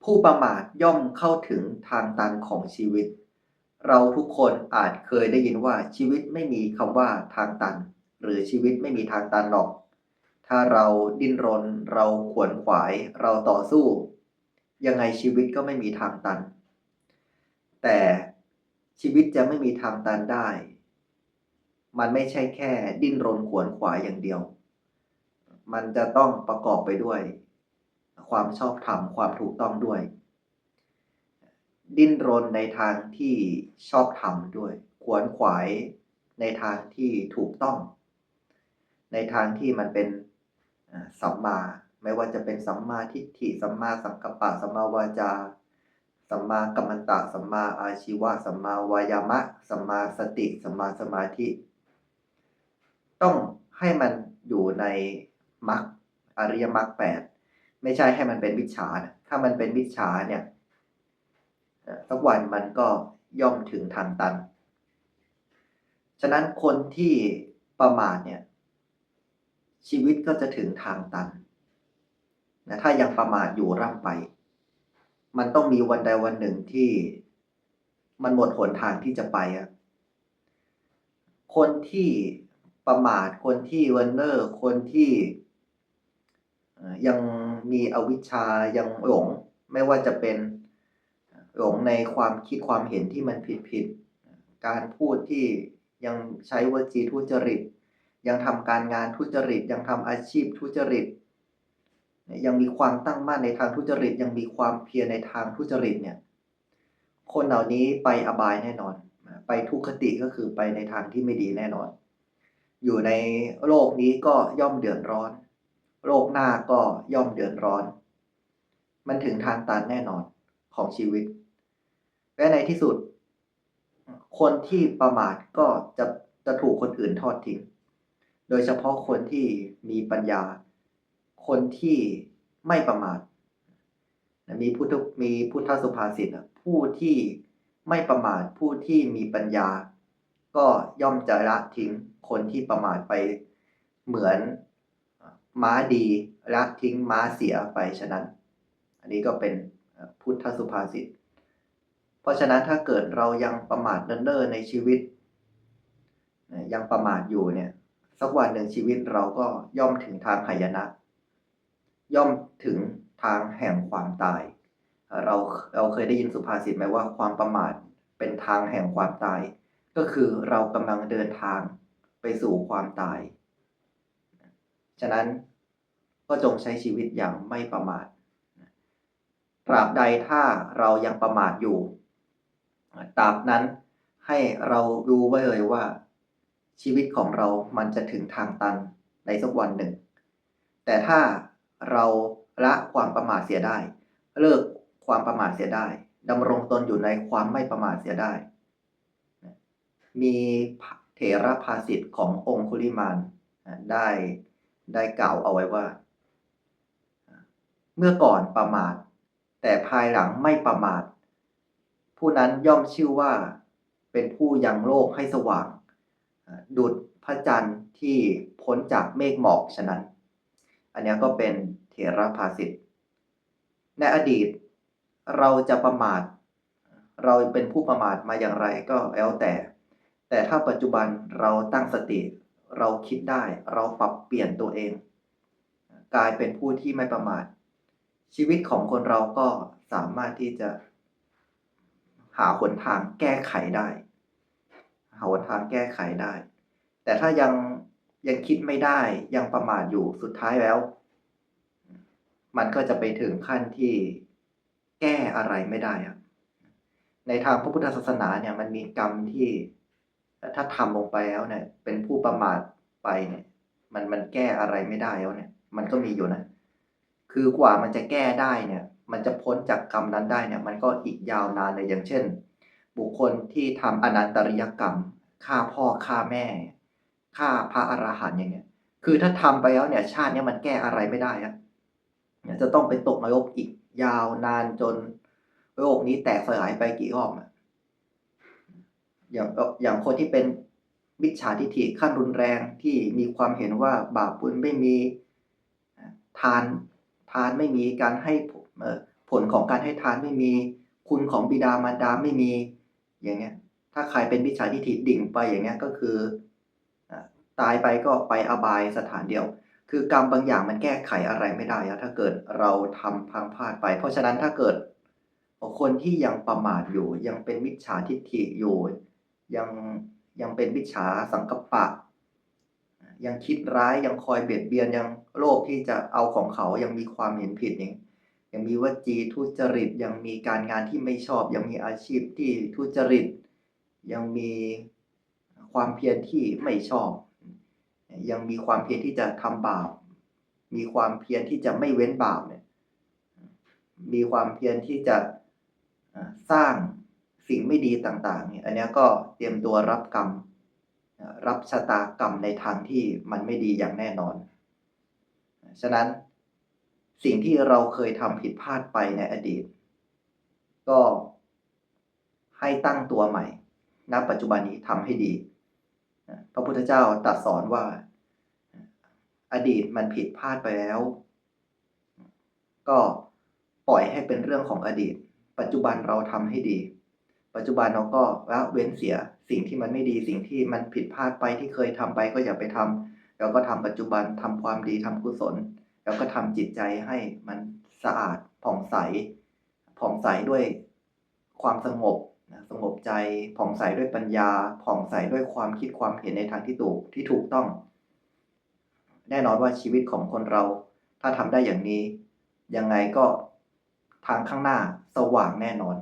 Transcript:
ผู้ประมาทย่อมเข้าถึงทางตันของชีวิตเราทุกคนอาจเคยได้ยินว่าชีวิตไม่มีคำว่าทางตันหรือชีวิตไม่มีทางตันหรอกถ้าเราดิ้นรนเราขวนขวายเราต่อสู้ยังไงชีวิตก็ไม่มีทางตันแต่ชีวิตจะไม่มีทางตันได้มันไม่ใช่แค่ดิ้นรนขวนขวายอย่างเดียวมันจะต้องประกอบไปด้วยความชอบธรรมความถูกต้องด้วย ดิ้นรนในทางที่ชอบธรรมด้วยขวนขวายในทางที่ถูกต้องในทางที่มันเป็นสัมมาไม่ว่าจะเป็นสัมมาทิฏฐิสัมมาสังกัปปะสัมมาวาจาสัมมากัมมันตะสัมมาอาชีวะสัมมาวายามะสัมมาสติสัมมาสมาธิต้องให้มันอยู่ในมรรคอริยมรรค8ไม่ใช่ให้มันเป็นมิจฉานะถ้ามันเป็นมิจฉาเนี่ยสักวันมันก็ย่อมถึงทางตันฉะนั้นคนที่ประมาทเนี่ยชีวิตก็จะถึงทางตันนะถ้ายังประมาทอยู่ร่ำไปมันต้องมีวันใดวันหนึ่งที่มันหมดหนทางที่จะไปอะคนที่ประมาทคนที่เว่นเน่อคนที่ยังมีอวิชชายังหลงไม่ว่าจะเป็นหลงในความคิดความเห็นที่มันผิดการพูดที่ยังใช้วจีทุจริตยังทำการงานทุจริตยังทำอาชีพทุจริตยังมีความตั้งมั่นในทางทุจริตยังมีความเพียรในทางทุจริตเนี่ยคนเหล่านี้ไปอบายแน่นอนไปทุกขติก็คือไปในทางที่ไม่ดีแน่นอนอยู่ในโลกนี้ก็ย่อมเดือดร้อนโลกหน้าก็ย่อมเดือดร้อนมันถึงทางตันแน่นอนของชีวิตและในที่สุดคนที่ประมาทก็จะถูกคนอื่นทอดทิ้งโดยเฉพาะคนที่มีปัญญาคนที่ไม่ประมาทมีพุทธสุภาษิตผู้ที่ไม่ประมาทผู้ที่มีปัญญาก็ย่อมจะละทิ้งคนที่ประมาทไปเหมือนม้าดีละทิ้งม้าเสียไปฉะนั้นอันนี้ก็เป็นพุทธสุภาษิตเพราะฉะนั้นถ้าเกิดเรายังประมาทเนิ่นๆในชีวิตยังประมาทอยู่เนี่ยสักวันหนึ่งชีวิตเราก็ย่อมถึงทางหายนะย่อมถึงทางแห่งความตายเราเคยได้ยินสุภาษิตไหมว่าความประมาทเป็นทางแห่งความตายก็คือเรากำลังเดินทางไปสู่ความตายฉะนั้นก็จงใช้ชีวิตอย่างไม่ประมาทตราบใดถ้าเรายังประมาทอยู่ตราบนั้นให้เรารู้ไว้เลยว่าชีวิตของเรามันจะถึงทางตันในสักวันหนึ่งแต่ถ้าเราละความประมาทเสียได้เลิกความประมาทเสียได้ดำรงตนอยู่ในความไม่ประมาทเสียได้มีเถรภาษิตขององคุลิมานได้กล่าวเอาไว้ว่าเมื่อก่อนประมาทแต่ภายหลังไม่ประมาทผู้นั้นย่อมชื่อว่าเป็นผู้ยังโลกให้สว่างดุจพระจันทร์ที่พ้นจากเมฆหมอกฉะนั้นอันนี้ก็เป็นเถรภาษิตในอดีตเราจะประมาทเราเป็นผู้ประมาทมาอย่างไรก็แล้วแต่ถ้าปัจจุบันเราตั้งสติเราคิดได้เราปรับเปลี่ยนตัวเองกลายเป็นผู้ที่ไม่ประมาทชีวิตของคนเราก็สามารถที่จะหาหนทางแก้ไขได้หาหนทางแก้ไขได้แต่ถ้ายังคิดไม่ได้ยังประมาทอยู่สุดท้ายแล้วมันก็จะไปถึงขั้นที่แก้อะไรไม่ได้ครับในทางพระพุทธศาสนาเนี่ยมันมีกรรมที่ถ้าทำลงไปแล้วเนี่ยเป็นผู้ประมาทไปเนี่ยมันแก้อะไรไม่ได้แล้วเนี่ยมันก็มีอยู่นะคือกว่ามันจะแก้ได้เนี่ยมันจะพ้นจากกรรมนั้นได้เนี่ยมันก็อีกยาวนานเลยอย่างเช่นบุคคลที่ทำอนันตริยกรรมฆ่าพ่อฆ่าแม่ฆ่าพระอรหันต์อย่างเงี้ยคือถ้าทำไปแล้วเนี่ยชาตินี้มันแก้อะไรไม่ได้อะจะต้องไปตกนรกอีกยาวนานจนโลกนี้แตกสลายไปกี่รอบอย่างคนที่เป็นมิจฉาทิฏฐิขั้นรุนแรงที่มีความเห็นว่าบาปบุญไม่มีทานไม่มีการให้ ผลของการให้ทานไม่มีคุณของบิดามารดาไม่มีอย่างเงี้ยถ้าใครเป็นมิจฉาทิฏฐิดิ่งไปอย่างเงี้ยก็คือตายไปก็ไปอบายสถานเดียวคือกรรมบางอย่างมันแก้ไขอะไรไม่ได้ถ้าเกิดเราทำพังพลาดไปเพราะฉะนั้นถ้าเกิดคนที่ยังประมาทอยู่ยังเป็นมิจฉาทิฏฐิอยู่ยังยังเป็นมิจฉาสังกัปปะยังคิดร้ายยังคอยเบียดเบียนยังโลภที่จะเอาของเขายังมีความเห็นผิดยังมีวจีทุจริตยังมีการงานที่ไม่ชอบยังมีอาชีพที่ทุจริตยังมีความเพียรที่ไม่ชอบยังมีความเพียรที่จะทำบาปมีความเพียรที่จะไม่เว้นบาปเนี่ยมีความเพียรที่จะสร้างสิ่งไม่ดีต่างๆเนี่ยอันนี้ก็เตรียมตัวรับกรรมรับชะตากรรมในทางที่มันไม่ดีอย่างแน่นอนฉะนั้นสิ่งที่เราเคยทำผิดพลาดไปในอดีตก็ให้ตั้งตัวใหม่ณปัจจุบันนี้ทำให้ดีพระพุทธเจ้าตรัสสอนว่าอดีตมันผิดพลาดไปแล้วก็ปล่อยให้เป็นเรื่องของอดีตปัจจุบันเราทำให้ดีปัจจุบันเราก็ละเว้นเสียสิ่งที่มันไม่ดีสิ่งที่มันผิดพลาดไปที่เคยทำไปก็อย่าไปทำแล้วก็ทำปัจจุบันทำความดีทำกุศลแล้วก็ทำจิตใจให้มันสะอาดผ่องใสด้วยความสงบสงบใจผ่องใสด้วยปัญญาผ่องใสด้วยความคิดความเห็นในทางที่ถูกต้องแน่นอนว่าชีวิตของคนเราถ้าทำได้อย่างนี้ยังไงก็ทางข้างหน้าสว่างแน่นอน